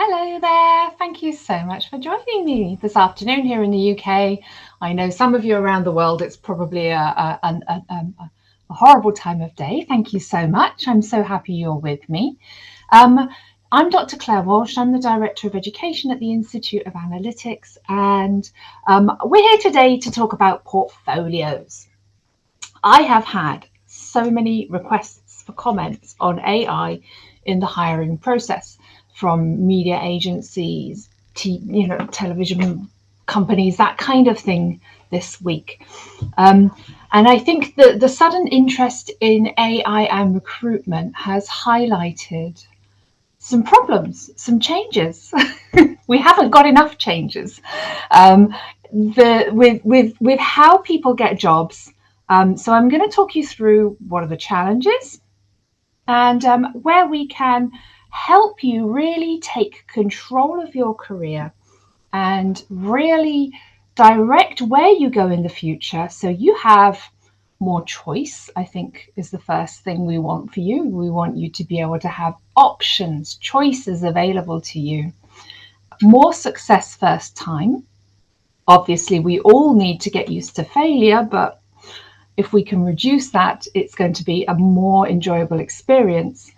Hello there. Thank you so much for joining me this afternoon here in the UK. I know some of you around the world, it's probably a horrible time of day. Thank you so much. I'm so happy you're with me. Um, I'm Dr. Claire Walsh. I'm the Director of Education at the Institute of Analytics, and we're here today to talk about portfolios. I have had so many requests for comments on AI in the hiring process from media agencies, television companies, that kind of thing this week. And I think that the sudden interest in AI and recruitment has highlighted some problems, some changes. We haven't got enough changes with how people get jobs. So I'm going to talk you through what are the challenges and where we can help you really take control of your career and really direct where you go in the future so you have more choice. I think is the first thing we want for you. We want you to be able to have options, choices available to you. More success first time. Obviously, we all need to get used to failure, but if we can reduce that, it's going to be a more enjoyable experience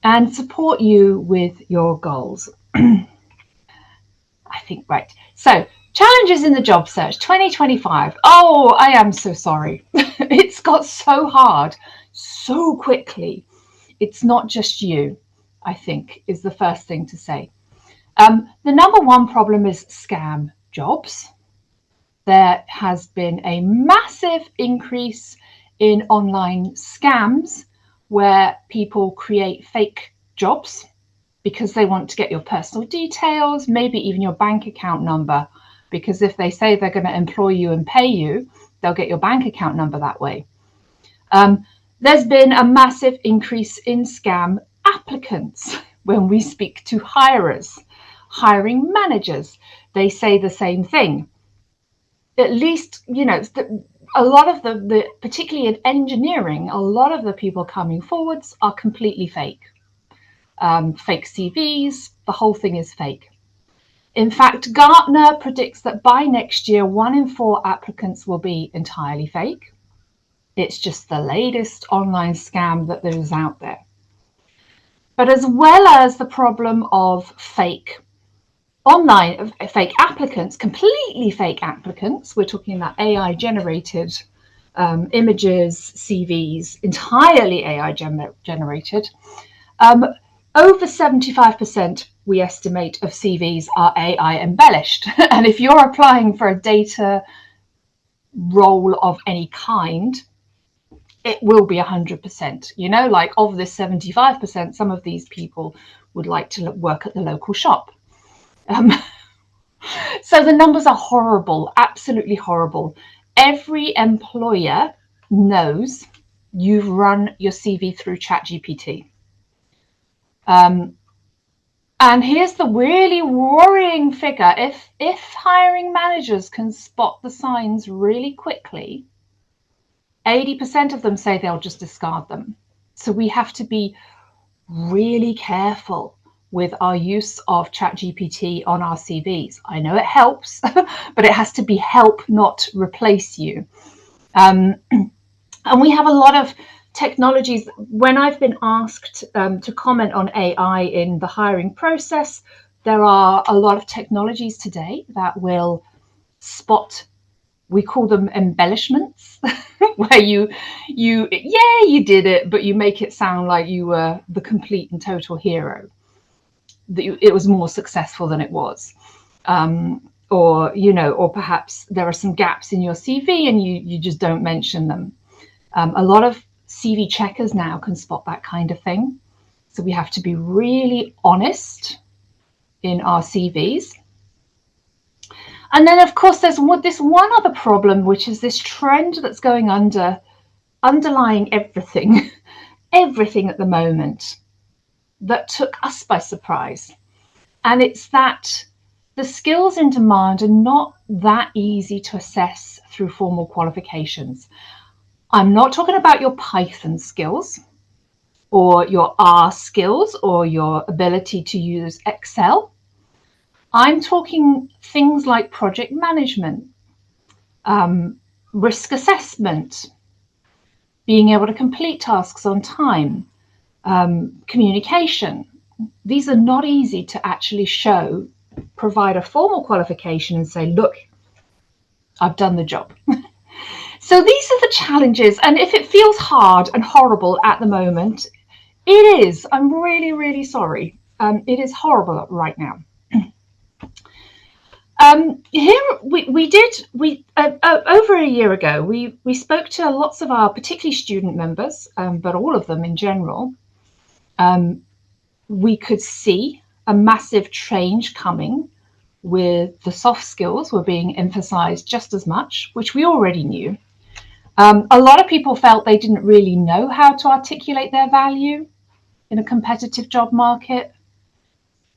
and support you with your goals. I think, right. So, challenges in the job search 2025. Oh, I am so sorry. It's got so hard so quickly. It's not just you, I think, is the first thing to say. The number one problem is scam jobs. There has been a massive increase in online scams where people create fake jobs because they want to get your personal details, maybe even your bank account number, because if they say they're going to employ you and pay you, they'll get your bank account number that way. There's been a massive increase in scam applicants when we speak to hirers, hiring managers. They say the same thing. At least, a lot of particularly in engineering, a lot of the people coming forwards are completely fake. Fake CVs, the whole thing is fake. In fact, Gartner predicts that by next year, 1 in 4 applicants will be entirely fake. It's just the latest online scam that there is out there. But as well as the problem of fake online, fake applicants, completely fake applicants, we're talking about AI generated images, CVs, entirely AI generated. Over 75%, we estimate, of CVs are AI embellished. And if you're applying for a data role of any kind, it will be 100%. Like of this 75%, some of these people would like to work at the local shop. So the numbers are horrible, absolutely horrible. Every employer knows you've run your CV through ChatGPT. And here's the really worrying figure. If hiring managers can spot the signs really quickly, 80% of them say they'll just discard them. So we have to be really careful with our use of ChatGPT on our CVs. I know it helps, but it has to be help, not replace you. And we have a lot of technologies. When I've been asked to comment on AI in the hiring process, there are a lot of technologies today that will spot, we call them embellishments, where you did it, but you make it sound like you were the complete and total hero, that it was more successful than it was. Or perhaps there are some gaps in your CV and you just don't mention them. A lot of CV checkers now can spot that kind of thing. So we have to be really honest in our CVs. And then, of course, there's this one other problem, which is this trend that's going underlying everything, everything at the moment, that took us by surprise. And it's that the skills in demand are not that easy to assess through formal qualifications. I'm not talking about your Python skills or your R skills or your ability to use Excel. I'm talking things like project management, risk assessment, being able to complete tasks on time, communication. These are not easy to actually show, provide a formal qualification and say, look, I've done the job. So these are the challenges. And if it feels hard and horrible at the moment, it is. I'm really, really sorry. It is horrible right now. Here over a year ago, we spoke to lots of our, particularly student members, but all of them in general. We could see a massive change coming with the soft skills were being emphasized just as much, which we already knew. A lot of people felt they didn't really know how to articulate their value in a competitive job market.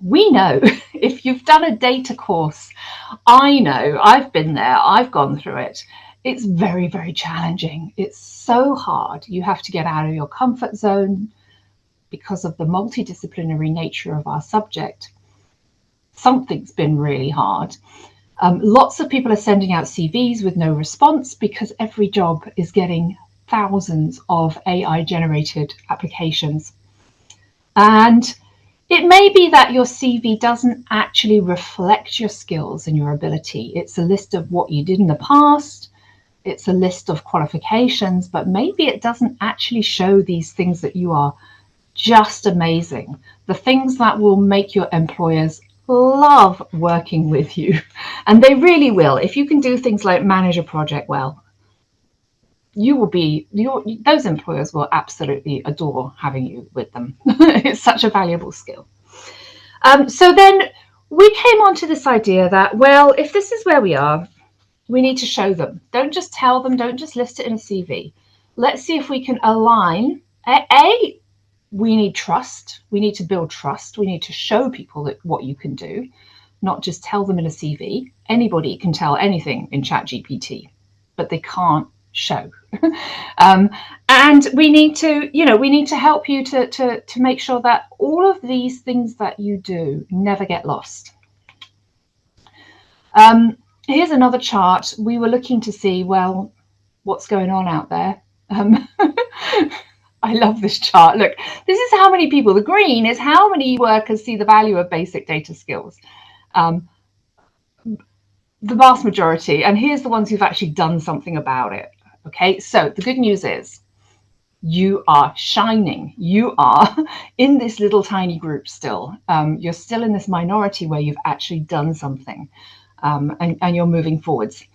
We know. If you've done a data course, I know, I've been there, I've gone through it. It's very, very challenging. It's so hard. You have to get out of your comfort zone because of the multidisciplinary nature of our subject. Something's been really hard. Lots of people are sending out CVs with no response because every job is getting thousands of AI generated applications. And it may be that your CV doesn't actually reflect your skills and your ability. It's a list of what you did in the past. It's a list of qualifications, but maybe it doesn't actually show these things that you are just amazing. The things that will make your employers love working with you. And they really will. If you can do things like manage a project well, those employers will absolutely adore having you with them. It's such a valuable skill. So then we came on to this idea that, well, if this is where we are, we need to show them. Don't just tell them, don't just list it in a CV. Let's see if we can align. We need trust. We need to build trust. We need to show people that what you can do, not just tell them in a CV. Anybody can tell anything in ChatGPT, but they can't show. And we need to help you to make sure that all of these things that you do never get lost. Here's another chart. We were looking to see, well, what's going on out there. I love this chart. Look, this is how many people, the green is how many workers see the value of basic data skills. The vast majority, and here's the ones who've actually done something about it. Okay, so the good news is you are shining. You are in this little tiny group still. You're still in this minority where you've actually done something, and you're moving forwards.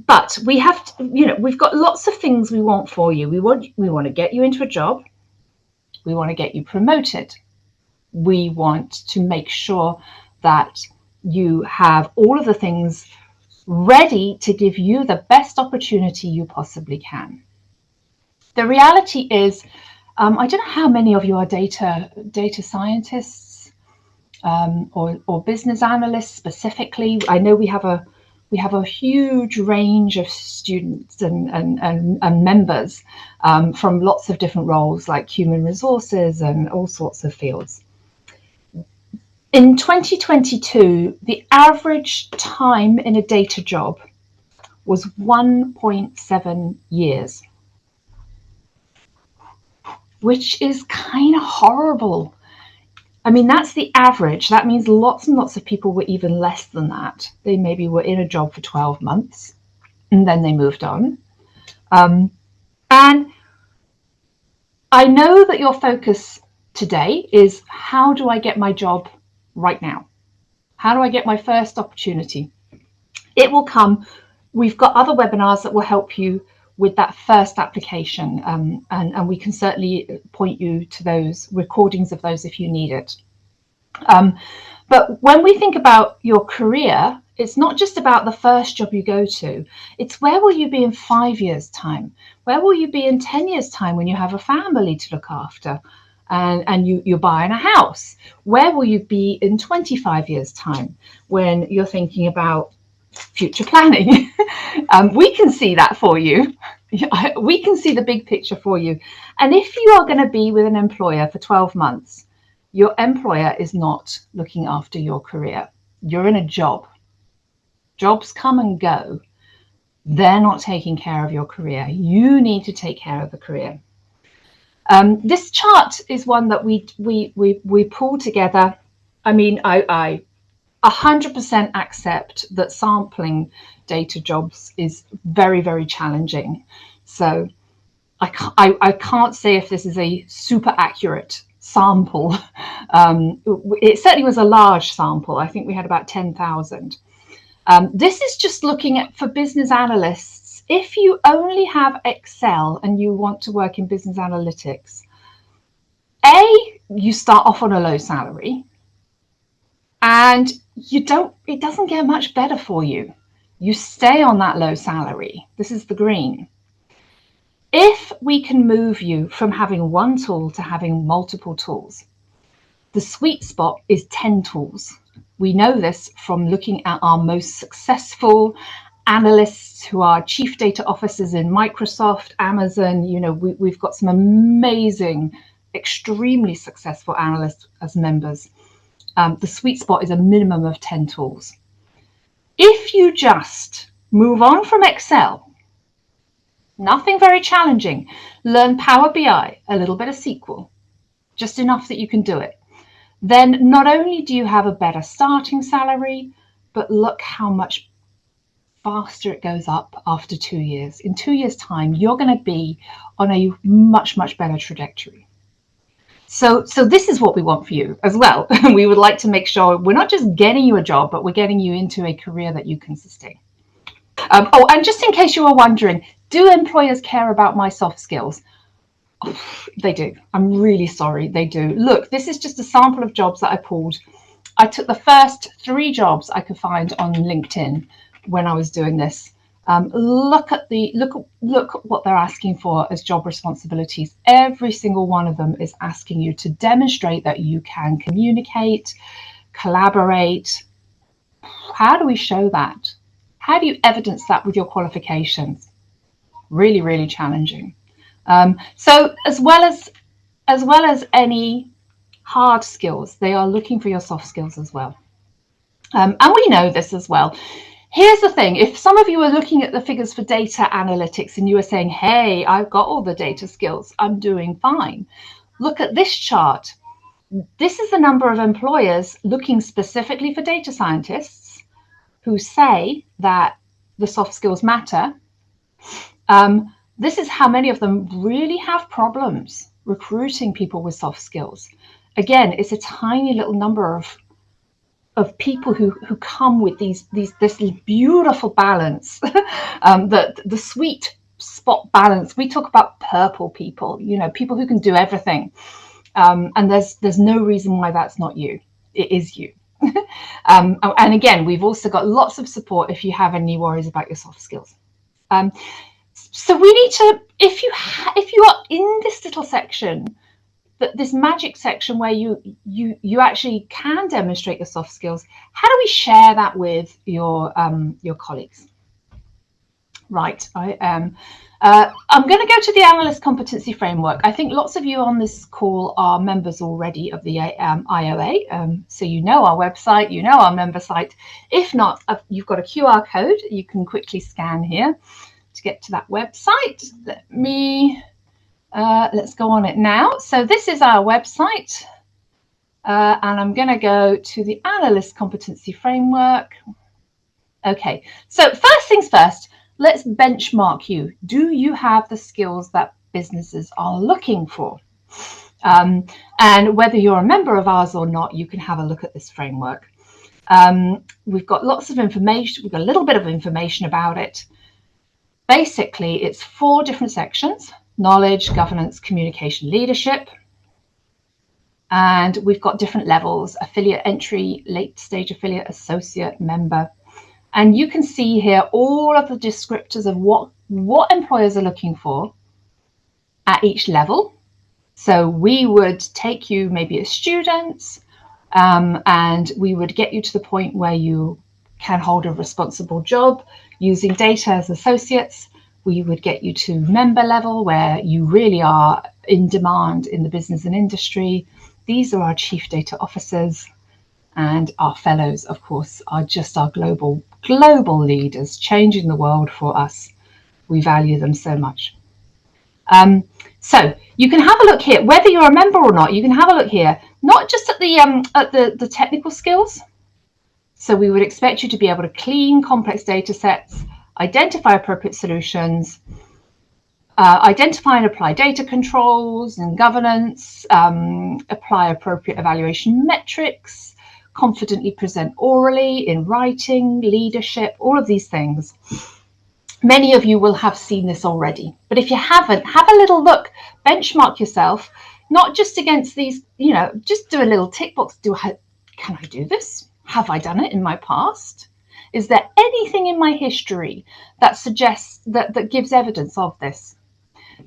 But we have to, we've got lots of things we want for you. We want to get you into a job. We want to get you promoted. We want to make sure that you have all of the things ready to give you the best opportunity you possibly can. The reality is, I don't know how many of you are data scientists or business analysts specifically. I know we have a huge range of students and members from lots of different roles like human resources and all sorts of fields. In 2022, the average time in a data job was 1.7 years, which is kind of horrible. I mean, that's the average. That means lots and lots of people were even less than that. They maybe were in a job for 12 months and then they moved on. And I know that your focus today is, how do I get my job right now? How do I get my first opportunity? It will come. We've got other webinars that will help you with that first application, and we can certainly point you to those recordings of those if you need it. But when we think about your career, it's not just about the first job you go to. It's where will you be in 5 years' time? Where will you be in 10 years' time when you have a family to look after and you're buying a house? Where will you be in 25 years' time when you're thinking about future planning? We can see that for you. we can see the big picture for you. And if you are going to be with an employer for 12 months, your employer is not looking after your career. You're in a job. Jobs come and go. They're not taking care of your career. You need to take care of the career. This chart is one that we pulled together. I mean, I 100% accept that sampling data jobs is very, very challenging. So I can't say if this is a super accurate sample. It certainly was a large sample. I think we had about 10,000. This is just looking at for business analysts. If you only have Excel and you want to work in business analytics, you start off on a low salary, and it doesn't get much better for you. You stay on that low salary. This is the green. If we can move you from having one tool to having multiple tools, the sweet spot is 10 tools. We know this from looking at our most successful analysts who are chief data officers in Microsoft, Amazon. You know, we've got some amazing, extremely successful analysts as members. The sweet spot is a minimum of 10 tools. If you just move on from Excel, nothing very challenging, learn Power BI, a little bit of SQL, just enough that you can do it, then not only do you have a better starting salary, but look how much faster it goes up after 2 years. In 2 years' time, you're going to be on a much, much better trajectory. So this is what we want for you as well. We would like to make sure we're not just getting you a job, but we're getting you into a career that you can sustain. Oh, and just in case you were wondering, do employers care about my soft skills? Oh, they do. I'm really sorry, they do. Look, this is just a sample of jobs that I pulled. I took the first 3 jobs I could find on LinkedIn when I was doing this. Look at what they're asking for as job responsibilities. Every single one of them is asking you to demonstrate that you can communicate, collaborate. How do we show that? How do you evidence that with your qualifications? Really, really challenging. So as well as any hard skills, they are looking for your soft skills as well. And we know this as well. Here's the thing, if some of you are looking at the figures for data analytics and you are saying, hey, I've got all the data skills, I'm doing fine. Look at this chart. This is the number of employers looking specifically for data scientists who say that the soft skills matter. This is how many of them really have problems recruiting people with soft skills. Again, it's a tiny little number of people who come with this beautiful balance, the sweet spot balance. We talk about purple people, you know, people who can do everything. And there's no reason why that's not you. It is you. And again, we've also got lots of support if you have any worries about your soft skills. So we need to, if you are in this little section, this magic section where you actually can demonstrate your soft skills, how do we share that with your colleagues? Right, I'm going to go to the Analyst Competency Framework. I think lots of you on this call are members already of the IOA, so you know our website, you know our member site. If not, you've got a QR code you can quickly scan here to get to that website. Let's go on it now. So this is our website, and I'm going to go to the Analyst Competency Framework. Okay, so first things first, let's benchmark you. Do you have the skills that businesses are looking for? And whether you're a member of ours or not, you can have a look at this framework. We've got lots of information. We've got a little bit of information about it. Basically, it's 4 different sections: knowledge, governance, communication, leadership. And we've got different levels: affiliate entry, late stage affiliate, associate, member. And you can see here all of the descriptors of what employers are looking for at each level. So we would take you maybe as students, and we would get you to the point where you can hold a responsible job using data as associates. We would get you to member level where you really are in demand in the business and industry. These are our chief data officers, and our fellows, of course, are just our global leaders changing the world for us. We value them so much. So you can have a look here, whether you're a member or not. You can have a look here, not just at the technical skills. So we would expect you to be able to clean complex data sets, identify appropriate solutions, identify and apply data controls and governance, apply appropriate evaluation metrics, confidently present orally, in writing, leadership, all of these things. Many of you will have seen this already, but if you haven't, have a little look, benchmark yourself, not just against these, just do a little tick box. Can I do this? Have I done it in my past? Is there anything in my history that suggests that gives evidence of this?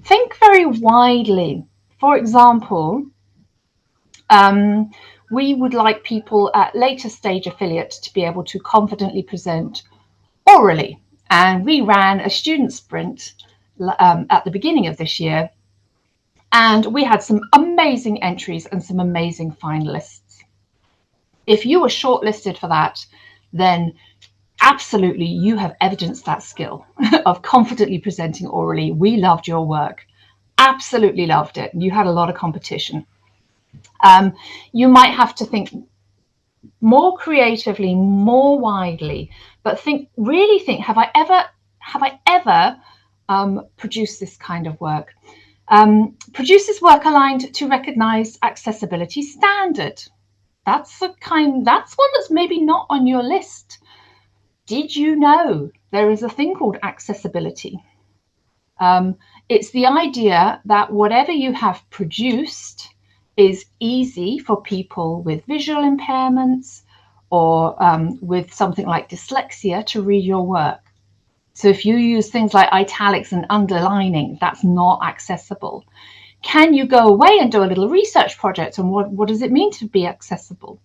Think very widely. For example, we would like people at later stage affiliates to be able to confidently present orally. And we ran a student sprint at the beginning of this year, and we had some amazing entries and some amazing finalists. If you were shortlisted for that, then absolutely you have evidenced that skill of confidently presenting orally. We loved your work, absolutely loved it. You had a lot of competition. You might have to think more creatively, more widely, but really think, have I ever produced this kind of work? Produce this work aligned to recognized accessibility standard. That's one that's maybe not on your list. Did you know there is a thing called accessibility? It's the idea that whatever you have produced is easy for people with visual impairments or with something like dyslexia to read your work. So if you use things like italics and underlining, that's not accessible. Can you go away and do a little research project on what does it mean to be accessible?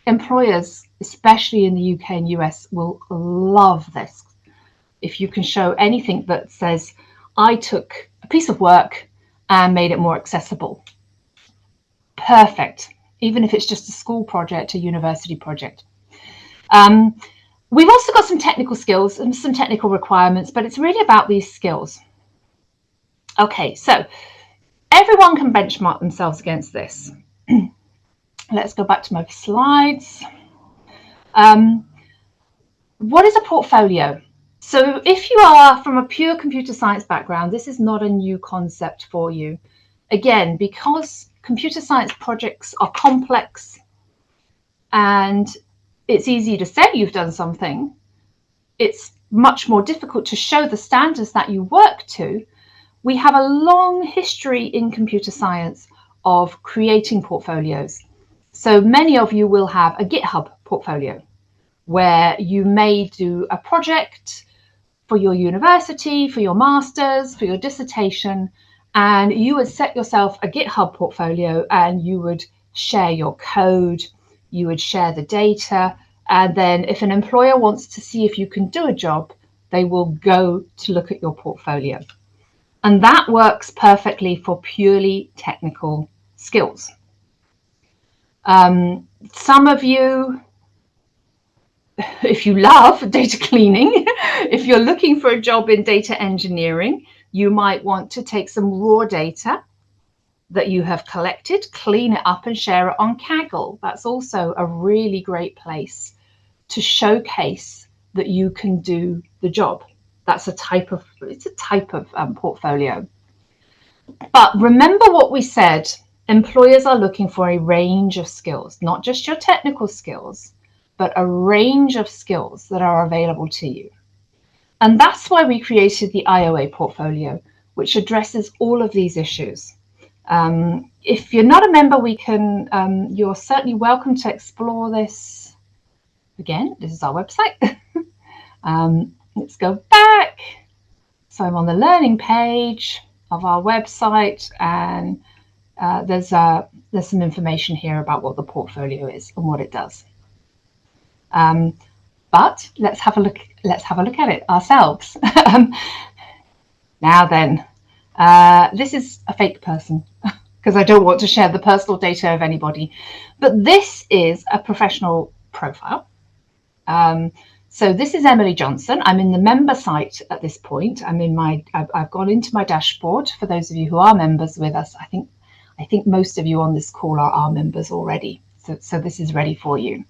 Employers, especially in the UK and US, will love this. If you can show anything that says, I took a piece of work and made it more accessible. Perfect. Even if it's just a school project, a university project. We've also got some technical skills and some technical requirements, but it's really about these skills. Okay, so everyone can benchmark themselves against this. Let's go back to my slides. What is a portfolio? So if you are from a pure computer science background, this is not a new concept for you. Again, because computer science projects are complex and it's easy to say you've done something, it's much more difficult to show the standards that you work to. We have a long history in computer science of creating portfolios. So many of you will have a GitHub portfolio where you may do a project for your university, for your master's, for your dissertation, and you would set yourself a GitHub portfolio and you would share your code, you would share the data, and then if an employer wants to see if you can do a job, they will go to look at your portfolio. And that works perfectly for purely technical skills. Some of you, if you love data cleaning, if you're looking for a job in data engineering, you might want to take some raw data that you have collected, clean it up and share it on Kaggle. That's also a really great place to showcase that you can do the job. It's a type of portfolio. But remember what we said, employers are looking for a range of skills, not just your technical skills, but a range of skills that are available to you. And that's why we created the IOA portfolio, which addresses all of these issues. If you're not a member, you're certainly welcome to explore this. Again, this is our website. Let's go back. So I'm on the learning page of our website, and there's some information here about what the portfolio is and what it does. but let's have a look at it ourselves. Now then, this is a fake person because I don't want to share the personal data of anybody, but this is a professional profile. So this is Emily Johnson. I'm in the member site at this point. I've gone into my dashboard. For those of you who are members with us, I think most of you on this call are members already. So this is ready for you.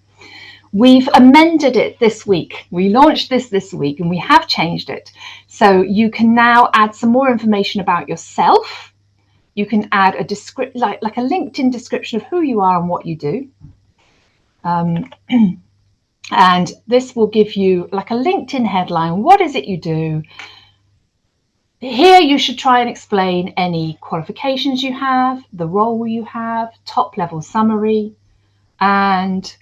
We've amended it this week. We launched this week and we have changed it. So you can now add some more information about yourself. You can add a like a LinkedIn description of who you are and what you do. And this will give you like a LinkedIn headline. What is it you do? Here you should try and explain any qualifications you have, the role you have, top level summary, and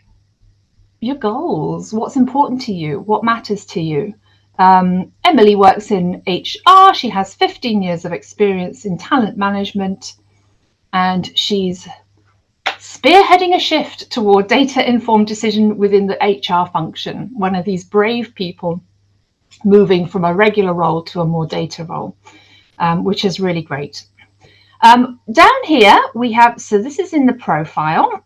your goals. What's important to you? What matters to you? Emily works in HR. She has 15 years of experience in talent management, and she's spearheading a shift toward data-informed decision within the HR function. One of these brave people moving from a regular role to a more data role, which is really great. Down here we have, so this is in the profile,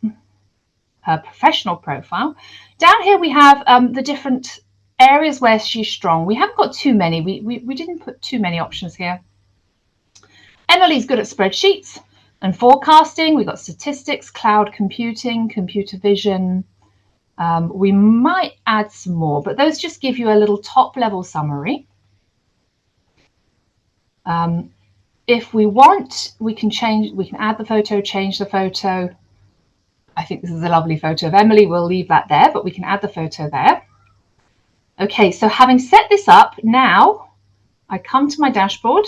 her professional profile. Down here we have the different areas where she's strong. We haven't got too many. We didn't put too many options here. Emily's good at spreadsheets and forecasting. We've got statistics, cloud computing, computer vision. We might add some more, but those just give you a little top level summary. If we want, we can add the photo, change the photo. I think this is a lovely photo of Emily. We'll leave that there, but we can add the photo there. Okay, so having set this up, now I come to my dashboard.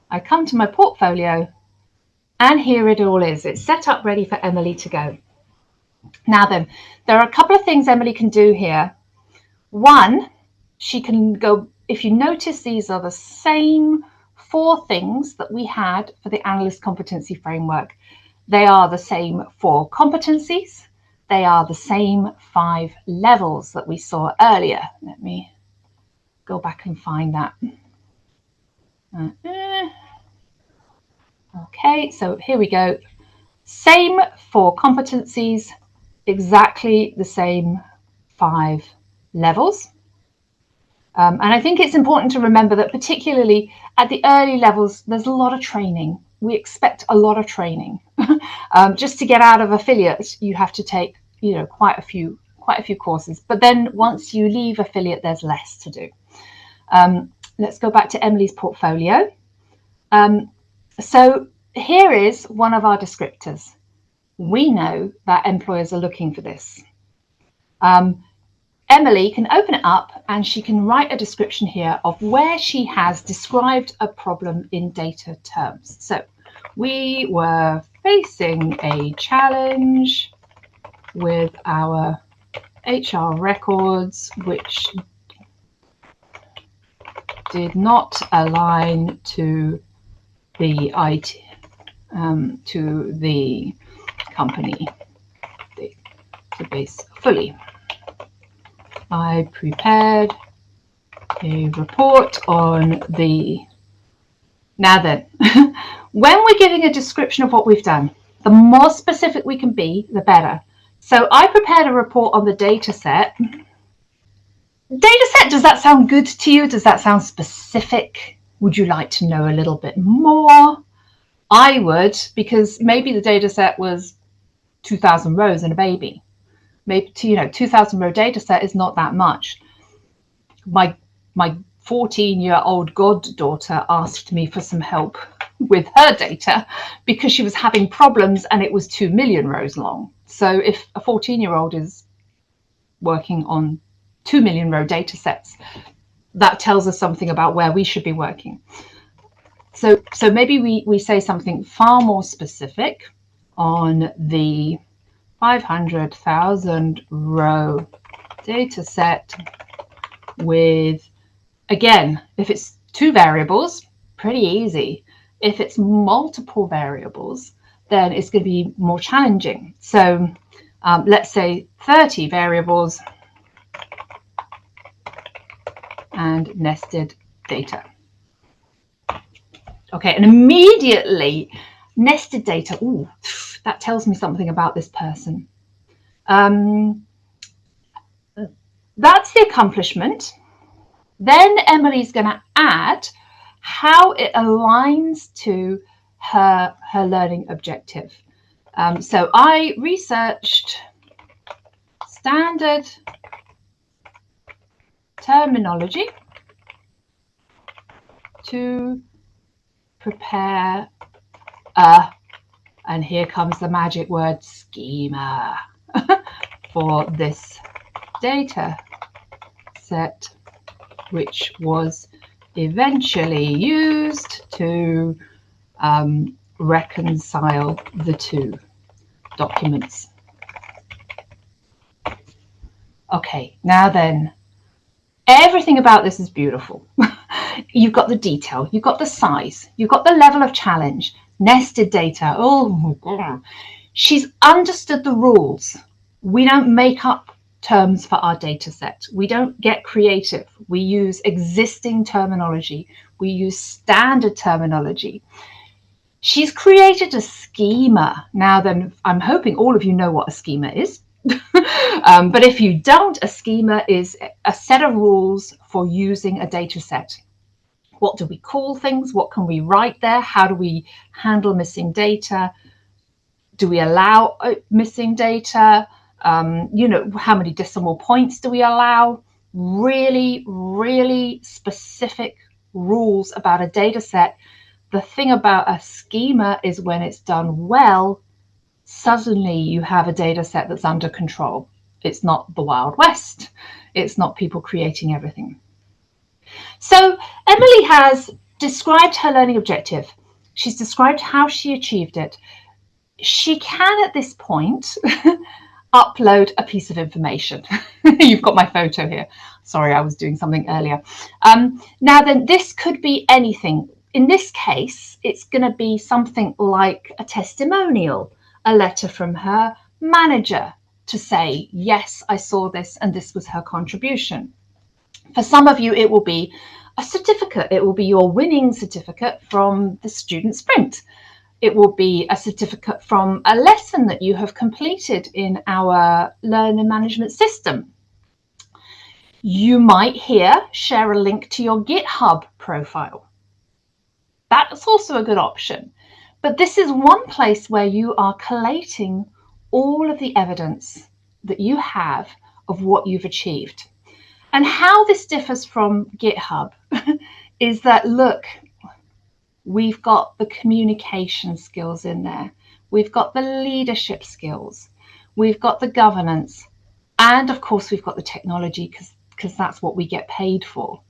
I come to my portfolio, and here it all is. It's set up ready for Emily to go. Now then, there are a couple of things Emily can do here. One, she can go, if you notice, these are the same 4 things that we had for the Analyst Competency Framework. They are the same 4 competencies. They are the same 5 levels that we saw earlier. Let me go back and find that. Okay, so here we go. Same 4 competencies, exactly the same 5 levels. And I think it's important to remember that particularly at the early levels, there's a lot of training. We expect a lot of training. Just to get out of affiliate, you have to take, quite a few courses. But then once you leave affiliate, there's less to do. Let's go back to Emily's portfolio. So here is one of our descriptors. We know that employers are looking for this. Emily can open it up and she can write a description here of where she has described a problem in data terms. So we were facing a challenge with our HR records which did not align to the IT, to the company database fully. I prepared a report on the... Now then, when we're giving a description of what we've done, the more specific we can be, the better. So I prepared a report on the data set. Data set, does that sound good to you? Does that sound specific? Would you like to know a little bit more? I would, because maybe the data set was 2,000 rows and a baby. Maybe 2,000 row data set is not that much. My 14-year-old goddaughter asked me for some help with her data because she was having problems and it was 2 million rows long. So if a 14-year-old is working on 2 million row data sets, that tells us something about where we should be working. So maybe we say something far more specific on the 500,000 row data set with, again, if it's 2 variables, pretty easy. If it's multiple variables, then it's going to be more challenging. So let's say 30 variables and nested data. Okay, and immediately nested data, ooh, that tells me something about this person. That's the accomplishment. Then Emily's going to add how it aligns to her learning objective. So I researched standard terminology to prepare and here comes the magic word, schema, for this data set, which was eventually used to reconcile the two documents. Okay, now then, everything about this is beautiful. You've got the detail, you've got the size, you've got the level of challenge, nested data. Oh, God. She's understood the rules. We don't make up terms for our data set. We don't get creative. We use existing terminology. We use standard terminology. She's created a schema. Now then, I'm hoping all of you know what a schema is. But if you don't, a schema is a set of rules for using a data set. What do we call things? What can we write there? How do we handle missing data? Do we allow missing data? You know, how many decimal points do we allow? Really, really specific rules about a data set. The thing about a schema is when it's done well, suddenly you have a data set that's under control. It's not the Wild West. It's not people creating everything. So Emily has described her learning objective. She's described how she achieved it. She can, at this point, upload a piece of information. You've got my photo here. Sorry, I was doing something earlier. Now then, this could be anything. In this case, it's going to be something like a testimonial, a letter from her manager to say, yes, I saw this and this was her contribution. For some of you, it will be a certificate. It will be your winning certificate from the student sprint. It will be a certificate from a lesson that you have completed in our learning management system. You might here share a link to your GitHub profile. That's also a good option. But this is one place where you are collating all of the evidence that you have of what you've achieved. And how this differs from GitHub is that, look, we've got the communication skills in there. We've got the leadership skills. We've got the governance. And of course, we've got the technology because that's what we get paid for.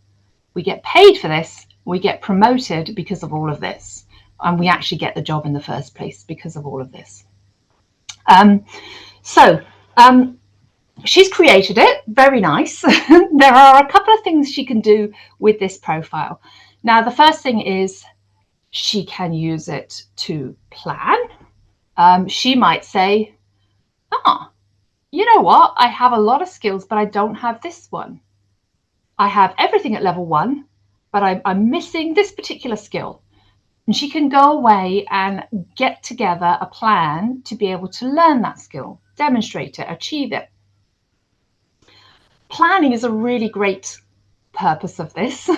We get paid for this. We get promoted because of all of this. And we actually get the job in the first place because of all of this. She's created it. Very nice. There are a couple of things she can do with this profile. Now, the first thing is she can use it to plan. She might say, you know what? I have a lot of skills, but I don't have this one. I have everything at level 1, but I'm missing this particular skill. And she can go away and get together a plan to be able to learn that skill, demonstrate it, achieve it. Planning is a really great purpose of this.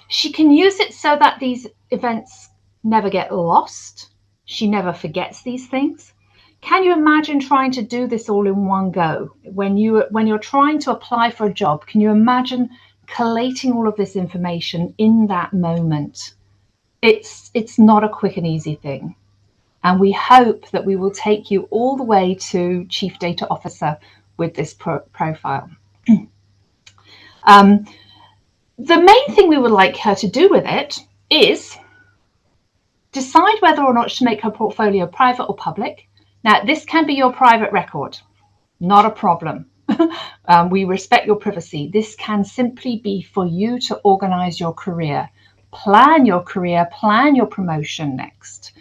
She can use it so that these events never get lost. She never forgets these things. Can you imagine trying to do this all in one go? When you're trying to apply for a job, can you imagine collating all of this information in that moment? It's not a quick and easy thing. And we hope that we will take you all the way to Chief Data Officer with this profile. The main thing we would like her to do with it is decide whether or not to make her portfolio private or public. Now, this can be your private record, not a problem. We respect your privacy. This can simply be for you to organize your career, plan your promotion next.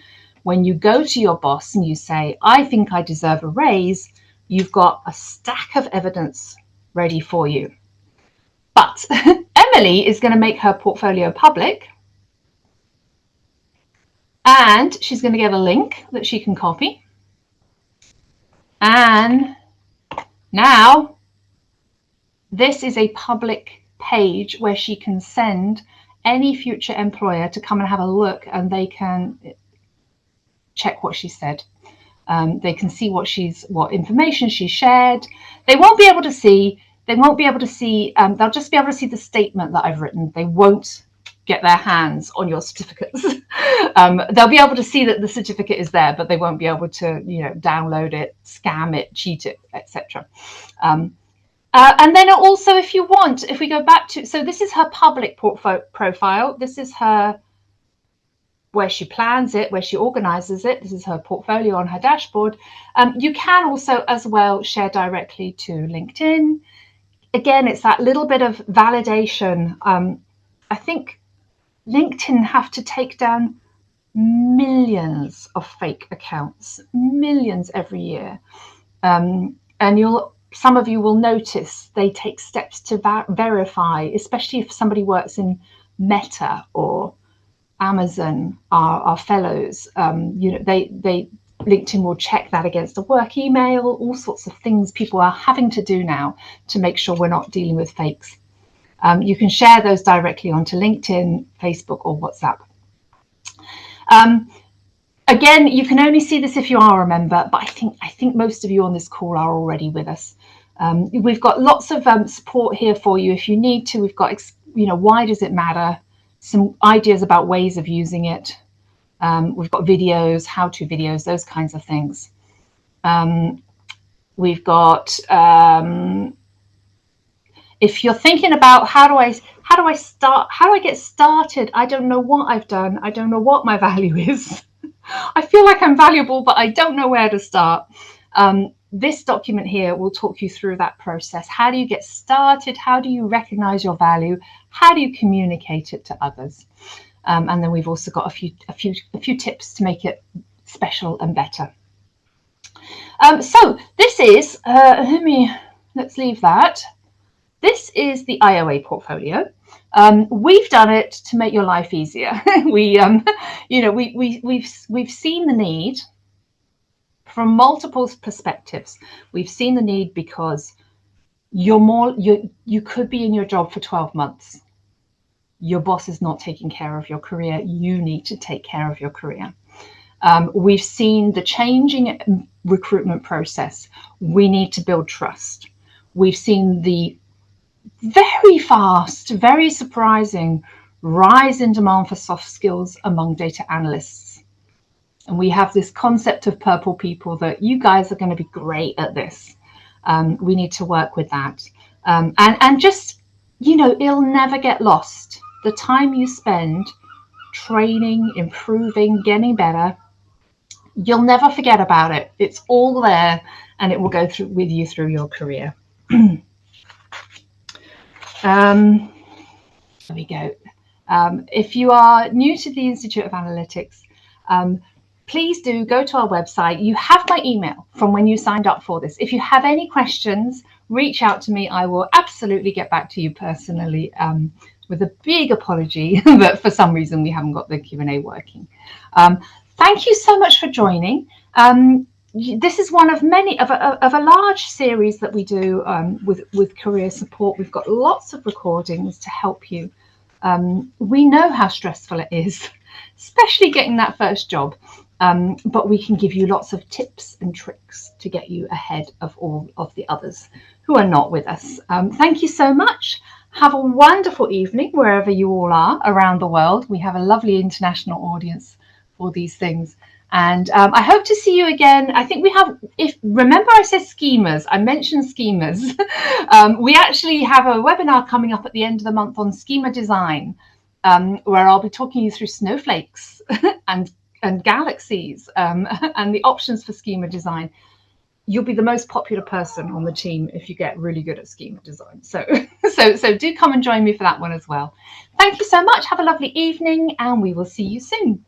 When you go to your boss and you say, I think I deserve a raise, you've got a stack of evidence ready for you. But Emily is going to make her portfolio public, and she's going to get a link that she can copy. And now this is a public page where she can send any future employer to come and have a look, and they can check what she said. They can see what information she shared. They won't be able to see. They'll just be able to see the statement that I've written. They won't get their hands on your certificates. They'll be able to see that the certificate is there, but they won't be able to, download it, scam it, cheat it, etc. And then also, if we go back to, so this is her public profile. This is her, where she plans it, where she organizes it. This is her portfolio on her dashboard. You can also as well share directly to LinkedIn. Again, it's that little bit of validation. I think LinkedIn have to take down millions of fake accounts, millions every year. And some of you will notice they take steps to verify, especially if somebody works in Meta or Amazon, our fellows. LinkedIn will check that against a work email, all sorts of things people are having to do now to make sure we're not dealing with fakes. You can share those directly onto LinkedIn, Facebook, or WhatsApp. Again, you can only see this if you are a member, but I think most of you on this call are already with us. We've got lots of support here for you if you need to. We've got, why does it matter? Some ideas about ways of using it. We've got videos, how-to videos, those kinds of things. We've got, if you're thinking about how do I get started? I don't know what I've done. I don't know what my value is. I feel like I'm valuable, but I don't know where to start. This document here will talk you through that process. How do you get started? How do you recognize your value? How do you communicate it to others? And then we've also got a few tips to make it special and better. So this is let's leave that. This is the IOA portfolio. We've done it to make your life easier. We've seen the need from multiple perspectives. We've seen the need because you could be in your job for 12 months. Your boss is not taking care of your career. You need to take care of your career. We've seen the changing recruitment process. We need to build trust. We've seen the very fast, very surprising rise in demand for soft skills among data analysts. And we have this concept of purple people that you guys are going to be great at this. We need to work with that. And just, it'll never get lost. The time you spend training, improving, getting better, you'll never forget about it. It's all there, and it will go with you through your career. There we go. If you are new to the Institute of Analytics, please do go to our website. You have my email from when you signed up for this. If you have any questions, reach out to me. I will absolutely get back to you personally, with a big apology that for some reason we haven't got the Q&A working. Thank you so much for joining. This is one of many of a large series that we do with career support. We've got lots of recordings to help you. We know how stressful it is, especially getting that first job, but we can give you lots of tips and tricks to get you ahead of all of the others who are not with us. Thank you so much. Have a wonderful evening wherever you all are around the world. We have a lovely international audience for these things. And I hope to see you again. I think we have, remember I said schemas, I mentioned schemas. We actually have a webinar coming up at the end of the month on schema design, where I'll be talking you through snowflakes and galaxies and the options for schema design. You'll be the most popular person on the team if you get really good at schema design. So do come and join me for that one as well. Thank you so much. Have a lovely evening, and we will see you soon.